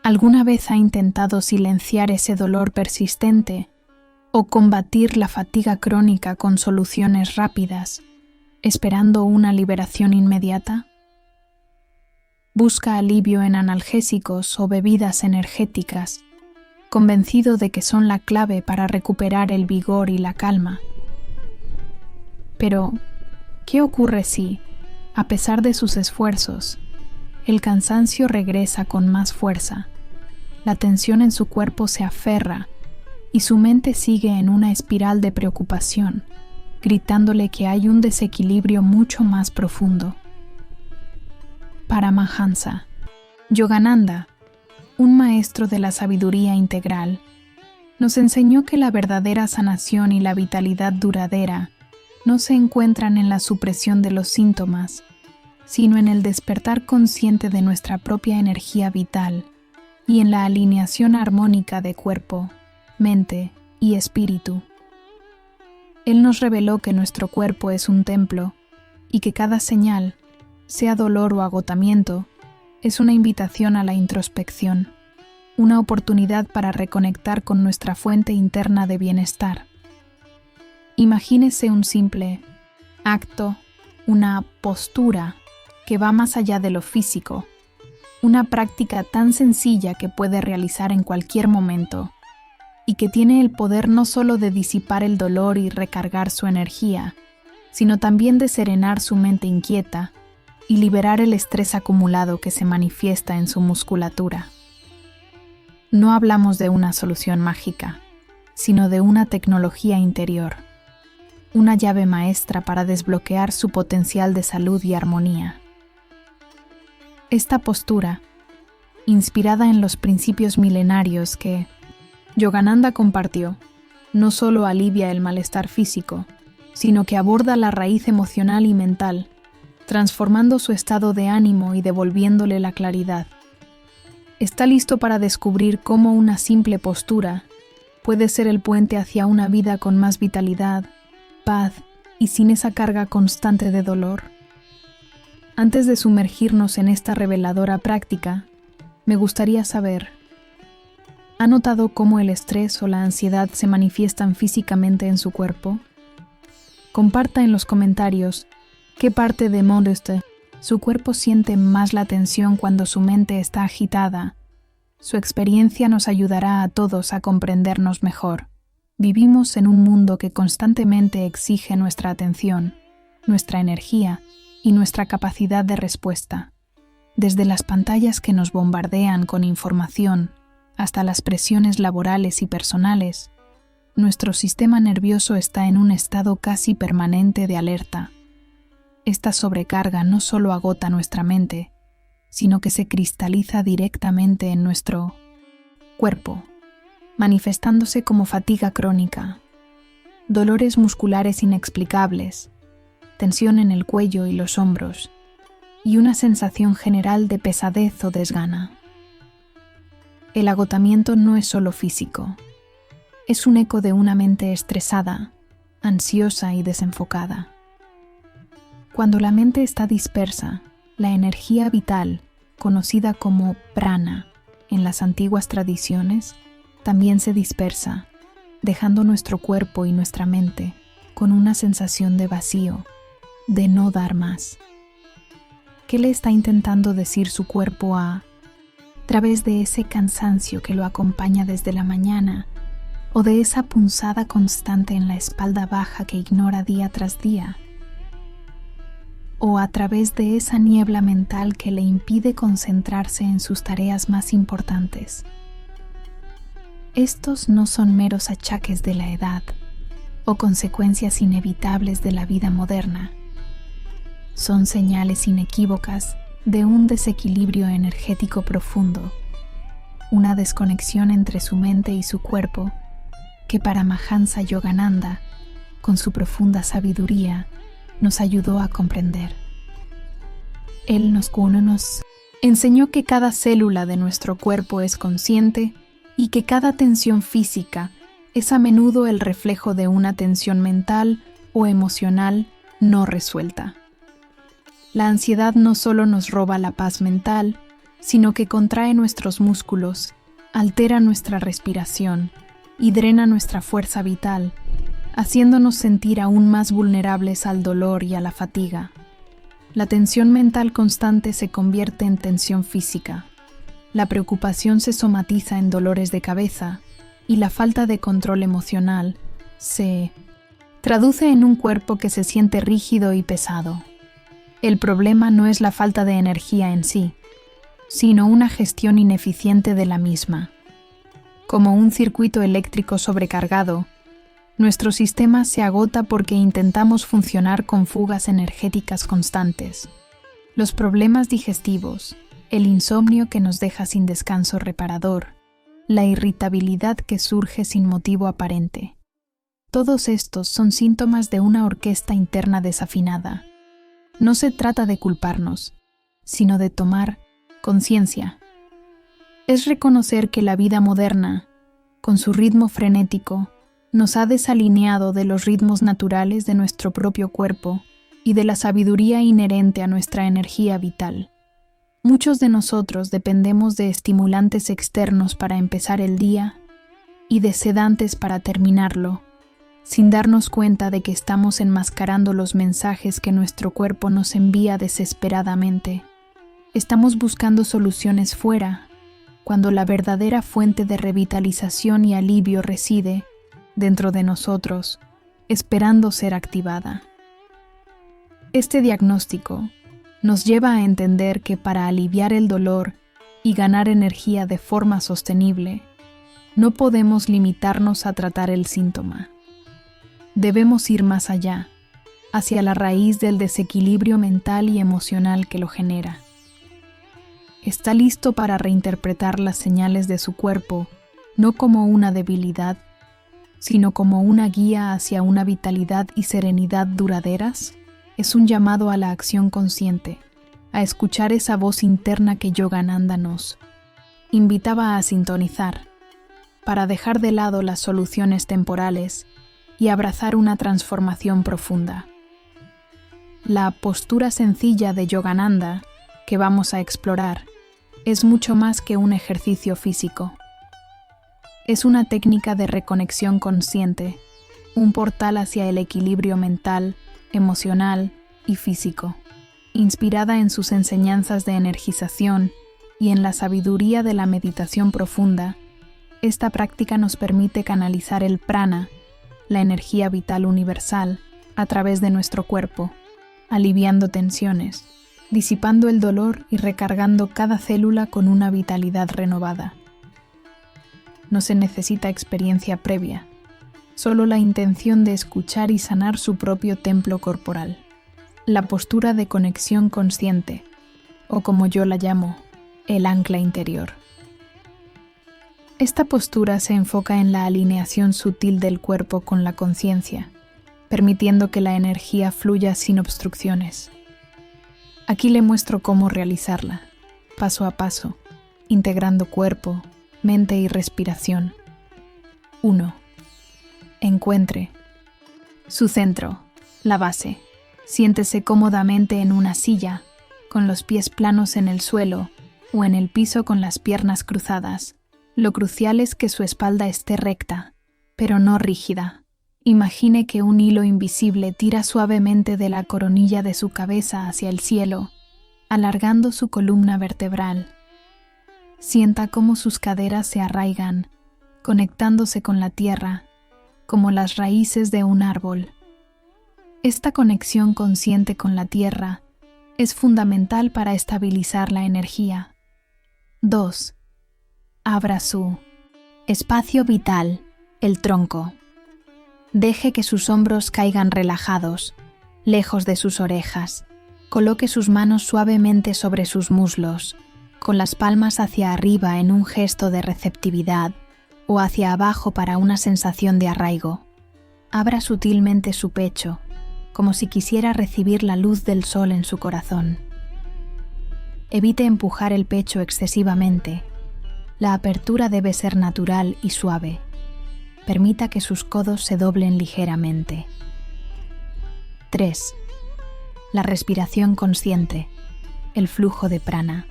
¿Alguna vez ha intentado silenciar ese dolor persistente o combatir la fatiga crónica con soluciones rápidas, esperando una liberación inmediata? Busca alivio en analgésicos o bebidas energéticas, convencido de que son la clave para recuperar el vigor y la calma. Pero, ¿qué ocurre si, a pesar de sus esfuerzos, el cansancio regresa con más fuerza, la tensión en su cuerpo se aferra y su mente sigue en una espiral de preocupación, gritándole que hay un desequilibrio mucho más profundo? Paramahansa, Yogananda, un maestro de la sabiduría integral, nos enseñó que la verdadera sanación y la vitalidad duradera no se encuentran en la supresión de los síntomas, sino en el despertar consciente de nuestra propia energía vital y en la alineación armónica de cuerpo, mente y espíritu. Él nos reveló que nuestro cuerpo es un templo y que cada señal, sea dolor o agotamiento, es una invitación a la introspección, una oportunidad para reconectar con nuestra fuente interna de bienestar. Imagínese un simple acto, una postura que va más allá de lo físico, una práctica tan sencilla que puede realizar en cualquier momento y que tiene el poder no solo de disipar el dolor y recargar su energía, sino también de serenar su mente inquieta y liberar el estrés acumulado que se manifiesta en su musculatura. No hablamos de una solución mágica, sino de una tecnología interior, una llave maestra para desbloquear su potencial de salud y armonía. Esta postura, inspirada en los principios milenarios que Yogananda compartió, no solo alivia el malestar físico, sino que aborda la raíz emocional y mental, transformando su estado de ánimo y devolviéndole la claridad. Está listo para descubrir cómo una simple postura puede ser el puente hacia una vida con más vitalidad, paz y sin esa carga constante de dolor. Antes de sumergirnos en esta reveladora práctica, me gustaría saber, ¿ha notado cómo el estrés o la ansiedad se manifiestan físicamente en su cuerpo? Comparta en los comentarios qué parte de Modeste su cuerpo siente más la tensión cuando su mente está agitada. Su experiencia nos ayudará a todos a comprendernos mejor. Vivimos en un mundo que constantemente exige nuestra atención, nuestra energía y nuestra capacidad de respuesta. Desde las pantallas que nos bombardean con información hasta las presiones laborales y personales, nuestro sistema nervioso está en un estado casi permanente de alerta. Esta sobrecarga no solo agota nuestra mente, sino que se cristaliza directamente en nuestro cuerpo, manifestándose como fatiga crónica, dolores musculares inexplicables, tensión en el cuello y los hombros, y una sensación general de pesadez o desgana. El agotamiento no es solo físico, es un eco de una mente estresada, ansiosa y desenfocada. Cuando la mente está dispersa, la energía vital, conocida como prana en las antiguas tradiciones, también se dispersa, dejando nuestro cuerpo y nuestra mente con una sensación de vacío, de no dar más. ¿Qué le está intentando decir su cuerpo a través de ese cansancio que lo acompaña desde la mañana o de esa punzada constante en la espalda baja que ignora día tras día? ¿O a través de esa niebla mental que le impide concentrarse en sus tareas más importantes? Estos no son meros achaques de la edad o consecuencias inevitables de la vida moderna. Son señales inequívocas de un desequilibrio energético profundo, una desconexión entre su mente y su cuerpo que Paramahansa Yogananda, con su profunda sabiduría, nos ayudó a comprender. Él nos enseñó que cada célula de nuestro cuerpo es consciente y que cada tensión física es a menudo el reflejo de una tensión mental o emocional no resuelta. La ansiedad no solo nos roba la paz mental, sino que contrae nuestros músculos, altera nuestra respiración y drena nuestra fuerza vital, haciéndonos sentir aún más vulnerables al dolor y a la fatiga. La tensión mental constante se convierte en tensión física. La preocupación se somatiza en dolores de cabeza y la falta de control emocional se traduce en un cuerpo que se siente rígido y pesado. El problema no es la falta de energía en sí, sino una gestión ineficiente de la misma. Como un circuito eléctrico sobrecargado, nuestro sistema se agota porque intentamos funcionar con fugas energéticas constantes. Los problemas digestivos, el insomnio que nos deja sin descanso reparador, la irritabilidad que surge sin motivo aparente. Todos estos son síntomas de una orquesta interna desafinada. No se trata de culparnos, sino de tomar conciencia. Es reconocer que la vida moderna, con su ritmo frenético, nos ha desalineado de los ritmos naturales de nuestro propio cuerpo y de la sabiduría inherente a nuestra energía vital. Muchos de nosotros dependemos de estimulantes externos para empezar el día y de sedantes para terminarlo, sin darnos cuenta de que estamos enmascarando los mensajes que nuestro cuerpo nos envía desesperadamente. Estamos buscando soluciones fuera, cuando la verdadera fuente de revitalización y alivio reside dentro de nosotros, esperando ser activada. Este diagnóstico nos lleva a entender que para aliviar el dolor y ganar energía de forma sostenible, no podemos limitarnos a tratar el síntoma. Debemos ir más allá, hacia la raíz del desequilibrio mental y emocional que lo genera. Está listo para reinterpretar las señales de su cuerpo, no como una debilidad, sino como una guía hacia una vitalidad y serenidad duraderas. Es un llamado a la acción consciente, a escuchar esa voz interna que Yogananda nos invitaba a sintonizar, para dejar de lado las soluciones temporales y abrazar una transformación profunda. La postura sencilla de Yogananda, que vamos a explorar, es mucho más que un ejercicio físico. Es una técnica de reconexión consciente, un portal hacia el equilibrio mental, emocional y físico, inspirada en sus enseñanzas de energización y en la sabiduría de la meditación profunda. Esta práctica nos permite canalizar el prana, la energía vital universal, a través de nuestro cuerpo, aliviando tensiones, disipando el dolor y recargando cada célula con una vitalidad renovada. No se necesita experiencia previa, solo la intención de escuchar y sanar su propio templo corporal. La postura de conexión consciente, o como yo la llamo, el ancla interior. Esta postura se enfoca en la alineación sutil del cuerpo con la conciencia, permitiendo que la energía fluya sin obstrucciones. Aquí le muestro cómo realizarla, paso a paso, integrando cuerpo, mente y respiración. 1. Encuentre su centro, la base. Siéntese cómodamente en una silla, con los pies planos en el suelo o en el piso con las piernas cruzadas. Lo crucial es que su espalda esté recta, pero no rígida. Imagine que un hilo invisible tira suavemente de la coronilla de su cabeza hacia el cielo, alargando su columna vertebral. Sienta cómo sus caderas se arraigan, conectándose con la tierra, como las raíces de un árbol. Esta conexión consciente con la tierra es fundamental para estabilizar la energía. 2. Abra su espacio vital, el tronco. Deje que sus hombros caigan relajados, lejos de sus orejas. Coloque sus manos suavemente sobre sus muslos, con las palmas hacia arriba en un gesto de receptividad o hacia abajo para una sensación de arraigo. Abra sutilmente su pecho, como si quisiera recibir la luz del sol en su corazón. Evite empujar el pecho excesivamente. La apertura debe ser natural y suave. Permita que sus codos se doblen ligeramente. 3. La respiración consciente, el flujo de prana.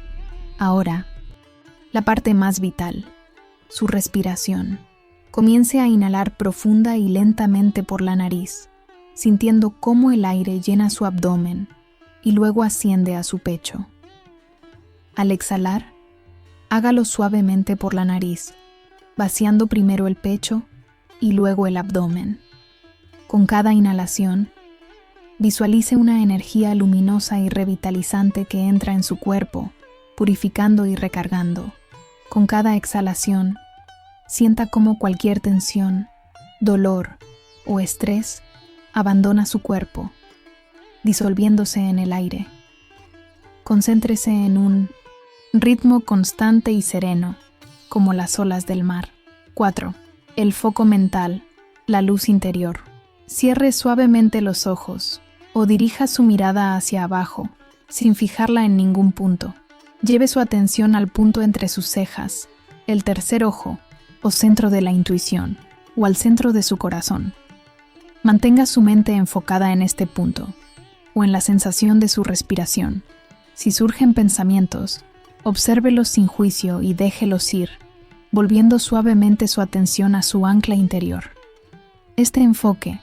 Ahora, la parte más vital, su respiración. Comience a inhalar profunda y lentamente por la nariz, sintiendo cómo el aire llena su abdomen y luego asciende a su pecho. Al exhalar, hágalo suavemente por la nariz, vaciando primero el pecho y luego el abdomen. Con cada inhalación, visualice una energía luminosa y revitalizante que entra en su cuerpo, purificando y recargando. Con cada exhalación, sienta cómo cualquier tensión, dolor o estrés abandona su cuerpo, disolviéndose en el aire. Concéntrese en un ritmo constante y sereno, como las olas del mar. 4. El foco mental, la luz interior. Cierre suavemente los ojos o dirija su mirada hacia abajo, sin fijarla en ningún punto. Lleve su atención al punto entre sus cejas, el tercer ojo, o centro de la intuición, o al centro de su corazón. Mantenga su mente enfocada en este punto, o en la sensación de su respiración. Si surgen pensamientos, obsérvelos sin juicio y déjelos ir, volviendo suavemente su atención a su ancla interior. Este enfoque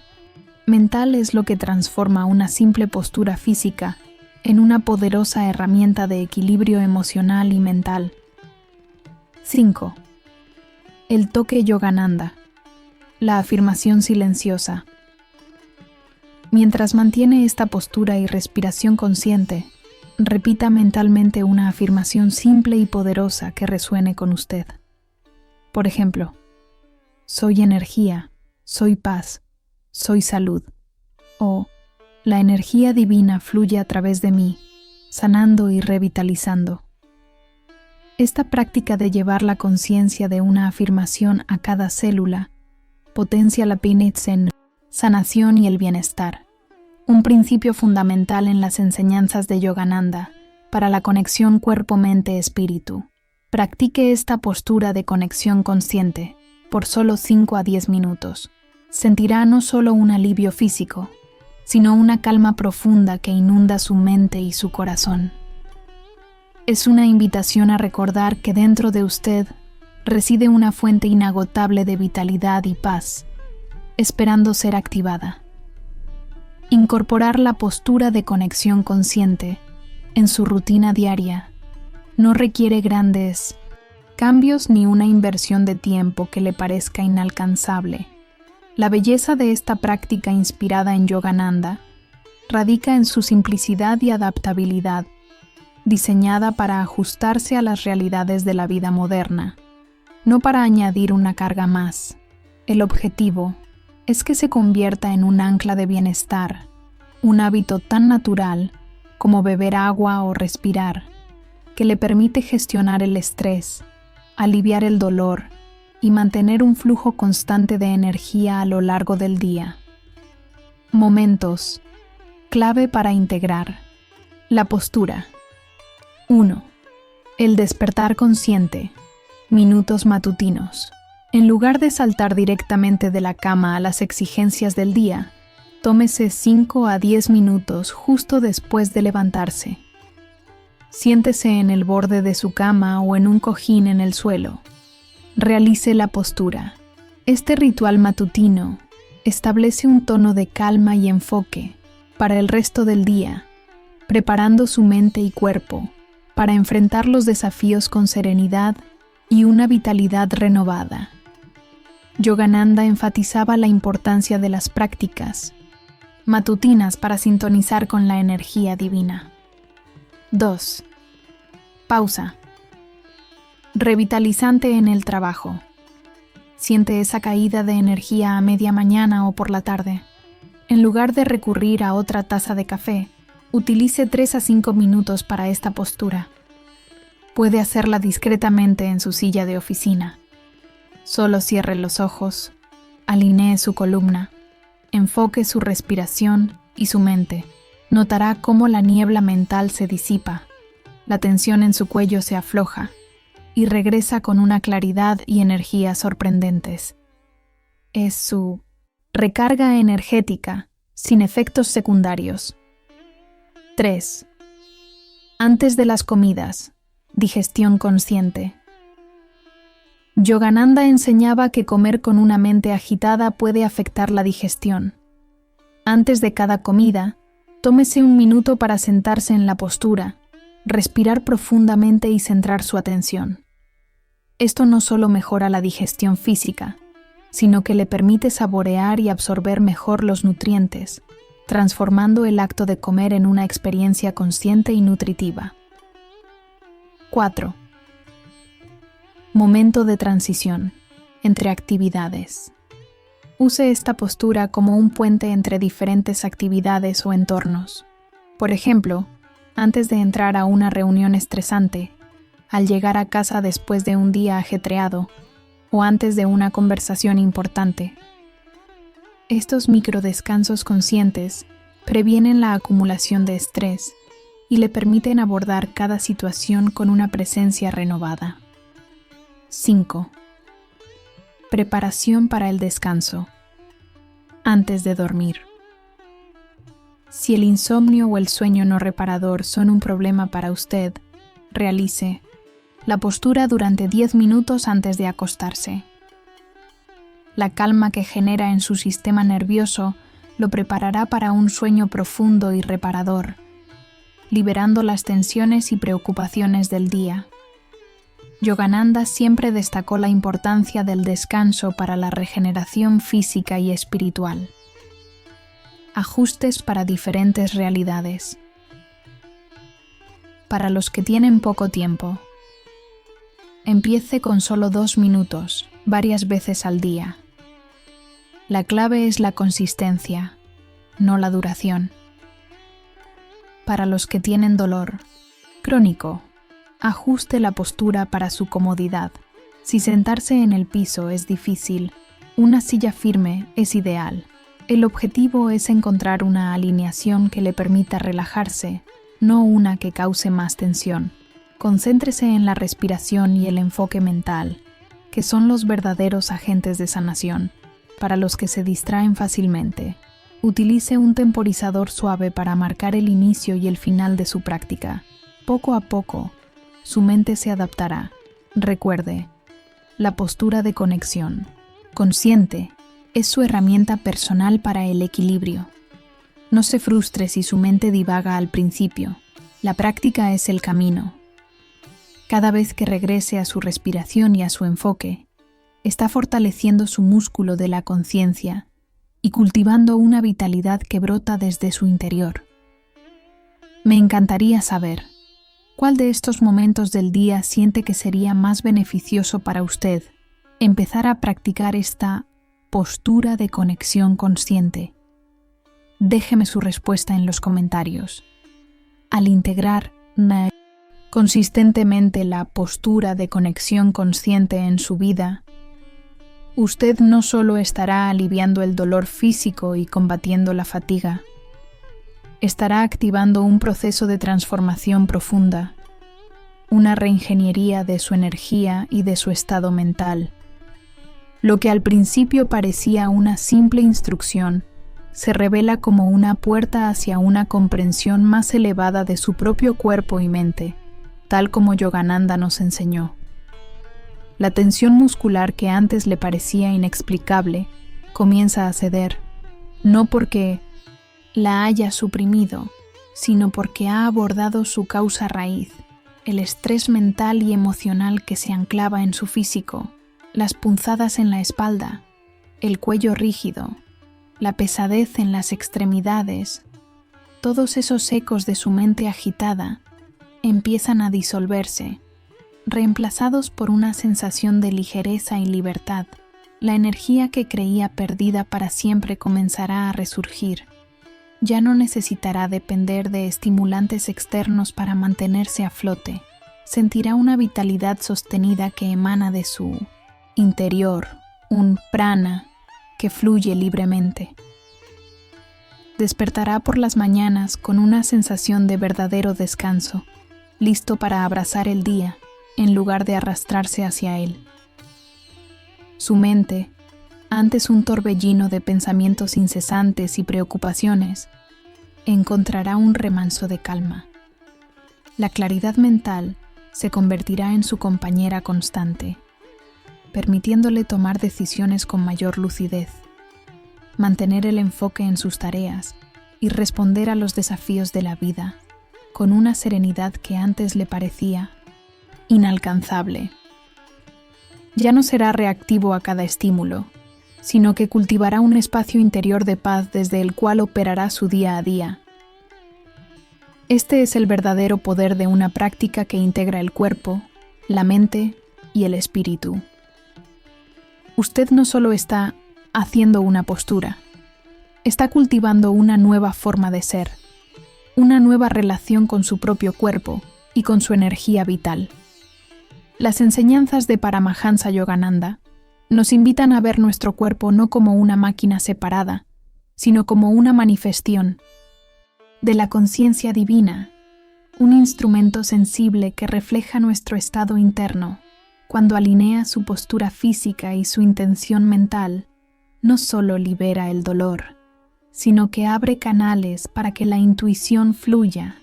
mental es lo que transforma una simple postura física en una poderosa herramienta de equilibrio emocional y mental. 5. El toque Yogananda, la afirmación silenciosa. Mientras mantiene esta postura y respiración consciente, repita mentalmente una afirmación simple y poderosa que resuene con usted. Por ejemplo, soy energía, soy paz, soy salud. O la energía divina fluye a través de mí, sanando y revitalizando. Esta práctica de llevar la conciencia de una afirmación a cada célula potencia la Pinyin, sanación y el bienestar, un principio fundamental en las enseñanzas de Yogananda para la conexión cuerpo-mente-espíritu. Practique esta postura de conexión consciente por solo 5 a 10 minutos. Sentirá no solo un alivio físico, sino una calma profunda que inunda su mente y su corazón. Es una invitación a recordar que dentro de usted reside una fuente inagotable de vitalidad y paz, esperando ser activada. Incorporar la postura de conexión consciente en su rutina diaria no requiere grandes cambios ni una inversión de tiempo que le parezca inalcanzable. La belleza de esta práctica inspirada en Yogananda radica en su simplicidad y adaptabilidad, diseñada para ajustarse a las realidades de la vida moderna, no para añadir una carga más. El objetivo es que se convierta en un ancla de bienestar, un hábito tan natural como beber agua o respirar, que le permite gestionar el estrés, aliviar el dolor y mantener un flujo constante de energía a lo largo del día. Momentos clave para integrar. La postura. 1. El despertar consciente. Minutos matutinos. En lugar de saltar directamente de la cama a las exigencias del día, tómese 5 a 10 minutos justo después de levantarse. Siéntese en el borde de su cama o en un cojín en el suelo. Realice la postura. Este ritual matutino establece un tono de calma y enfoque para el resto del día, preparando su mente y cuerpo para enfrentar los desafíos con serenidad y una vitalidad renovada. Yogananda enfatizaba la importancia de las prácticas matutinas para sintonizar con la energía divina. 2. Pausa. Revitalizante en el trabajo. Siente esa caída de energía a media mañana o por la tarde. En lugar de recurrir a otra taza de café, utilice 3 a 5 minutos para esta postura. Puede hacerla discretamente en su silla de oficina. Solo cierre los ojos, alinee su columna, enfoque su respiración y su mente. Notará cómo la niebla mental se disipa, la tensión en su cuello se afloja y regresa con una claridad y energía sorprendentes. Es su recarga energética sin efectos secundarios. 3. Antes de las comidas, Digestión consciente. Yogananda enseñaba que comer con una mente agitada puede afectar la digestión. Antes de cada comida, tómese un minuto para sentarse en la postura, respirar profundamente y centrar su atención. Esto no solo mejora la digestión física, sino que le permite saborear y absorber mejor los nutrientes, transformando el acto de comer en una experiencia consciente y nutritiva. 4. Momento de transición, entre actividades. Use esta postura como un puente entre diferentes actividades o entornos. Por ejemplo, antes de entrar a una reunión estresante, al llegar a casa después de un día ajetreado, o antes de una conversación importante. Estos microdescansos conscientes previenen la acumulación de estrés y le permiten abordar cada situación con una presencia renovada. 5. Preparación para el descanso. Antes de dormir. Si el insomnio o el sueño no reparador son un problema para usted, realice la postura durante 10 minutos antes de acostarse. La calma que genera en su sistema nervioso lo preparará para un sueño profundo y reparador, liberando las tensiones y preocupaciones del día. Yogananda siempre destacó la importancia del descanso para la regeneración física y espiritual. Ajustes para diferentes realidades. Para los que tienen poco tiempo, empiece con solo 2 minutos, varias veces al día. La clave es la consistencia, no la duración. Para los que tienen dolor crónico, ajuste la postura para su comodidad. Si sentarse en el piso es difícil, una silla firme es ideal. El objetivo es encontrar una alineación que le permita relajarse, no una que cause más tensión. Concéntrese en la respiración y el enfoque mental, que son los verdaderos agentes de sanación. Para los que se distraen fácilmente, utilice un temporizador suave para marcar el inicio y el final de su práctica. Poco a poco, su mente se adaptará. Recuerde, la postura de conexión consciente es su herramienta personal para el equilibrio. No se frustre si su mente divaga al principio. La práctica es el camino. Cada vez que regrese a su respiración y a su enfoque, está fortaleciendo su músculo de la conciencia y cultivando una vitalidad que brota desde su interior. Me encantaría saber cuál de estos momentos del día siente que sería más beneficioso para usted empezar a practicar esta postura de conexión consciente. Déjeme su respuesta en los comentarios. Al integrar consistentemente la postura de conexión consciente en su vida, usted no solo estará aliviando el dolor físico y combatiendo la fatiga, estará activando un proceso de transformación profunda, una reingeniería de su energía y de su estado mental. Lo que al principio parecía una simple instrucción, se revela como una puerta hacia una comprensión más elevada de su propio cuerpo y mente, tal como Yogananda nos enseñó. La tensión muscular que antes le parecía inexplicable comienza a ceder, no porque la haya suprimido, sino porque ha abordado su causa raíz, el estrés mental y emocional que se anclaba en su físico, las punzadas en la espalda, el cuello rígido, la pesadez en las extremidades. Todos esos ecos de su mente agitada empiezan a disolverse, reemplazados por una sensación de ligereza y libertad. La energía que creía perdida para siempre comenzará a resurgir. Ya no necesitará depender de estimulantes externos para mantenerse a flote. Sentirá una vitalidad sostenida que emana de su interior, un prana que fluye libremente. Despertará por las mañanas con una sensación de verdadero descanso, listo para abrazar el día en lugar de arrastrarse hacia él. Su mente, antes un torbellino de pensamientos incesantes y preocupaciones, encontrará un remanso de calma. La claridad mental se convertirá en su compañera constante, permitiéndole tomar decisiones con mayor lucidez, mantener el enfoque en sus tareas y responder a los desafíos de la vida con una serenidad que antes le parecía inalcanzable. Ya no será reactivo a cada estímulo, sino que cultivará un espacio interior de paz desde el cual operará su día a día. Este es el verdadero poder de una práctica que integra el cuerpo, la mente y el espíritu. Usted no solo está haciendo una postura, está cultivando una nueva forma de ser, una nueva relación con su propio cuerpo y con su energía vital. Las enseñanzas de Paramahansa Yogananda nos invitan a ver nuestro cuerpo no como una máquina separada, sino como una manifestación de la conciencia divina, un instrumento sensible que refleja nuestro estado interno. Cuando alinea su postura física y su intención mental, no solo libera el dolor, sino que abre canales para que la intuición fluya,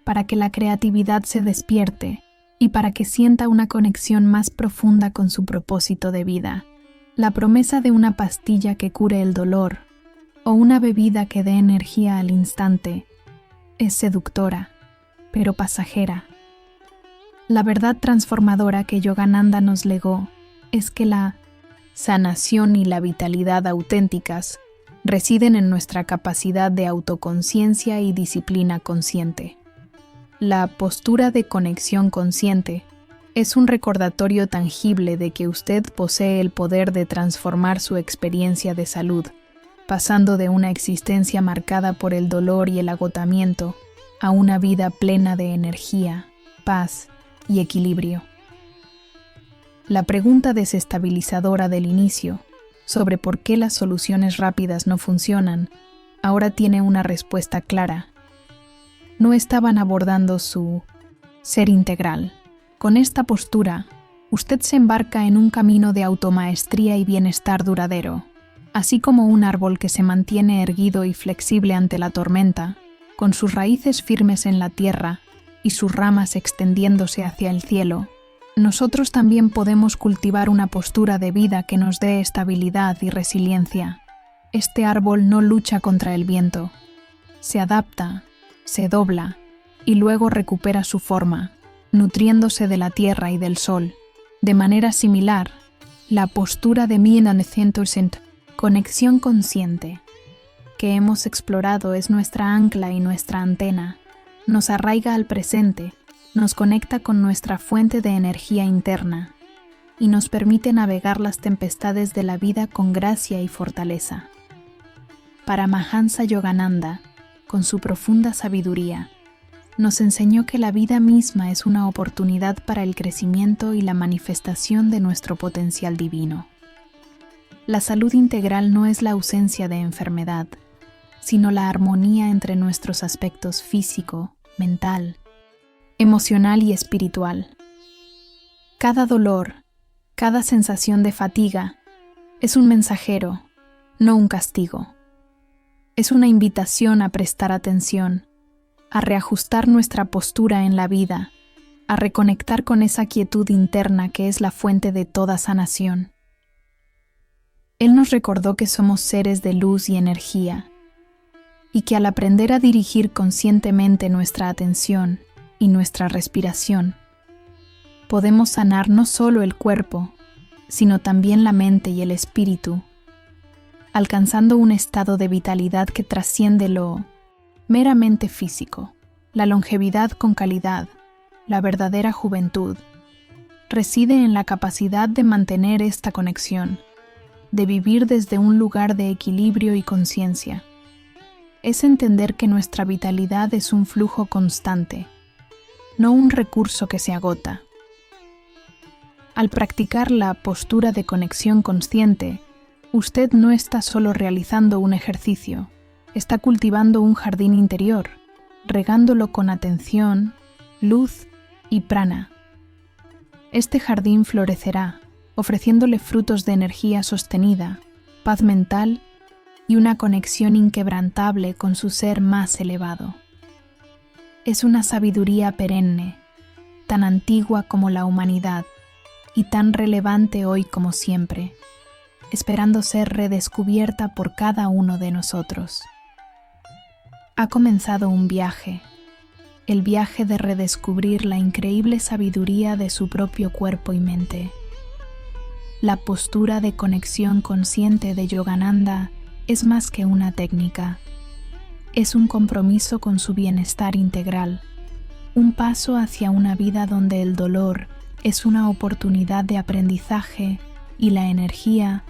para que la creatividad se despierte y para que sienta una conexión más profunda con su propósito de vida. La promesa de una pastilla que cure el dolor o una bebida que dé energía al instante es seductora, pero pasajera. La verdad transformadora que Yogananda nos legó es que la sanación y la vitalidad auténticas residen en nuestra capacidad de autoconciencia y disciplina consciente. La postura de conexión consciente es un recordatorio tangible de que usted posee el poder de transformar su experiencia de salud, pasando de una existencia marcada por el dolor y el agotamiento a una vida plena de energía, paz y equilibrio. La pregunta desestabilizadora del inicio, sobre por qué las soluciones rápidas no funcionan, ahora tiene una respuesta clara. No estaban abordando su ser integral. Con esta postura, usted se embarca en un camino de automaestría y bienestar duradero. Así como un árbol que se mantiene erguido y flexible ante la tormenta, con sus raíces firmes en la tierra y sus ramas extendiéndose hacia el cielo, nosotros también podemos cultivar una postura de vida que nos dé estabilidad y resiliencia. Este árbol no lucha contra el viento, se adapta, se dobla y luego recupera su forma, nutriéndose de la tierra y del sol. De manera similar, la postura de 100% conexión consciente que hemos explorado es nuestra ancla y nuestra antena. Nos arraiga al presente, nos conecta con nuestra fuente de energía interna y nos permite navegar las tempestades de la vida con gracia y fortaleza. Paramahansa Yogananda, con su profunda sabiduría, nos enseñó que la vida misma es una oportunidad para el crecimiento y la manifestación de nuestro potencial divino. La salud integral no es la ausencia de enfermedad, sino la armonía entre nuestros aspectos físico, mental, emocional y espiritual. Cada dolor, cada sensación de fatiga, es un mensajero, no un castigo. Es una invitación a prestar atención, a reajustar nuestra postura en la vida, a reconectar con esa quietud interna que es la fuente de toda sanación. Él nos recordó que somos seres de luz y energía, y que al aprender a dirigir conscientemente nuestra atención y nuestra respiración, podemos sanar no solo el cuerpo, sino también la mente y el espíritu, alcanzando un estado de vitalidad que trasciende lo meramente físico. La longevidad con calidad, la verdadera juventud, reside en la capacidad de mantener esta conexión, de vivir desde un lugar de equilibrio y conciencia. Es entender que nuestra vitalidad es un flujo constante, no un recurso que se agota. Al practicar la postura de conexión consciente, usted no está solo realizando un ejercicio, está cultivando un jardín interior, regándolo con atención, luz y prana. Este jardín florecerá, ofreciéndole frutos de energía sostenida, paz mental y una conexión inquebrantable con su ser más elevado. Es una sabiduría perenne, tan antigua como la humanidad y tan relevante hoy como siempre, esperando ser redescubierta por cada uno de nosotros. Ha comenzado un viaje, el viaje de redescubrir la increíble sabiduría de su propio cuerpo y mente. La postura de conexión consciente de Yogananda es más que una técnica. Es un compromiso con su bienestar integral, un paso hacia una vida donde el dolor es una oportunidad de aprendizaje y la energía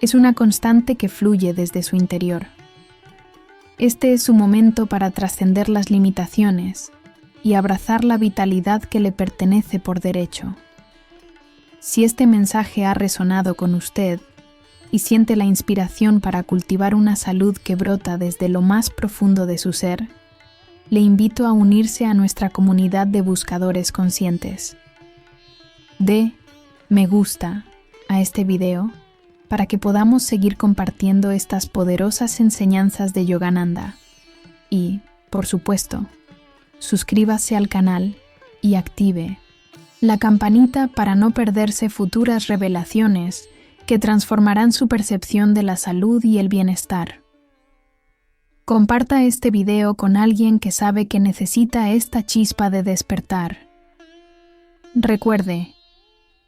es una constante que fluye desde su interior. Este es su momento para trascender las limitaciones y abrazar la vitalidad que le pertenece por derecho. Si este mensaje ha resonado con usted y siente la inspiración para cultivar una salud que brota desde lo más profundo de su ser, le invito a unirse a nuestra comunidad de buscadores conscientes. Dé me gusta a este video para que podamos seguir compartiendo estas poderosas enseñanzas de Yogananda. Y, por supuesto, suscríbase al canal y active la campanita para no perderse futuras revelaciones que transformarán su percepción de la salud y el bienestar. Comparta este video con alguien que sabe que necesita esta chispa de despertar. Recuerde,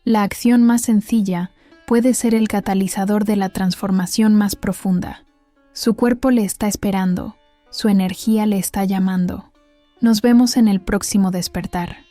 la acción más sencilla puede ser el catalizador de la transformación más profunda. Su cuerpo le está esperando, su energía le está llamando. Nos vemos en el próximo despertar.